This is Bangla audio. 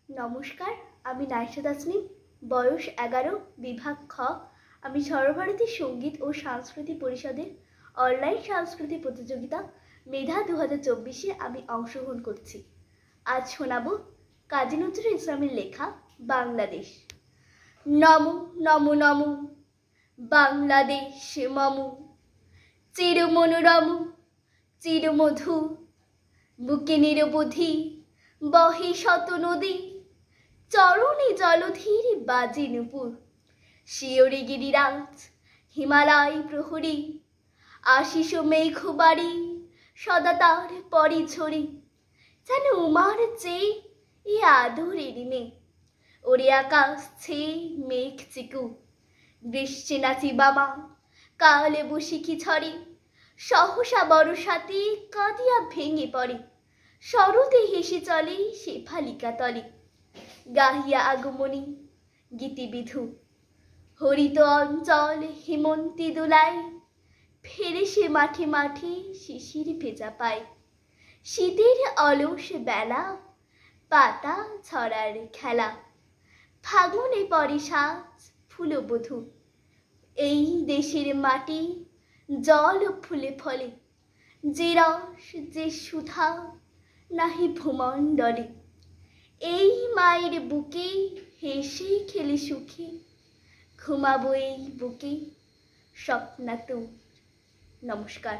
নমস্কার, আমি নাইশা তাসনিম, বয়স 11, বিভাগ খ। আমি সর্বভারতীয় সঙ্গীত ও সংস্কৃতি পরিষদের অনলাইন সাংস্কৃতিক প্রতিযোগিতা মেধা 2024-এ আমি অংশগ্রহণ করছি। আজ শোনাব কাজী নজরুল ইসলামের লেখা বাংলাদেশ। নমো নমো নমো বাংলাদেশ মম, চির মনোরম চির মধু, বুকে নিরবধি বহে শত নদী, চরণে জলধীর বাজে নূপুর, শিয়রে গিরিরাজ হিমালয় প্রহরী, আশিস মেঘবাড়ি সদা তার পরে ঝরি, যেন উমার চেয়ে এ আদরের মেয়ে, ওরে আকাশ ছেয়ে মেঘ চিকু, গ্রীষ্মে নাচি বামা কালে বসিকি ঝরে, সহসা বর্ষাতে কাঁদিয়া ভেঙে পড়ে, শরতে হেসে চলে শেফালিকা তলে, গাহিয়া আগমনী গীতিবিধু, হরিত অঞ্চল হেমন্তী দোলায়, ফেরে সে মাঠে মাঠে শিশির ভেজা পায়, শীতের অলস বেলা পাতা ছড়ার খেলা, ফাগুনে পরে সাজ ফুলবধূ, এই দেশের মাটি জল ফুলে ফলে, যে রস যে সুধা নাহি ভূমণ্ডলে, এই মায়ের বুকে হেসে খেলে সুখে, ঘুমাবো এই বুকে স্বপ্নাতুর। নমস্কার।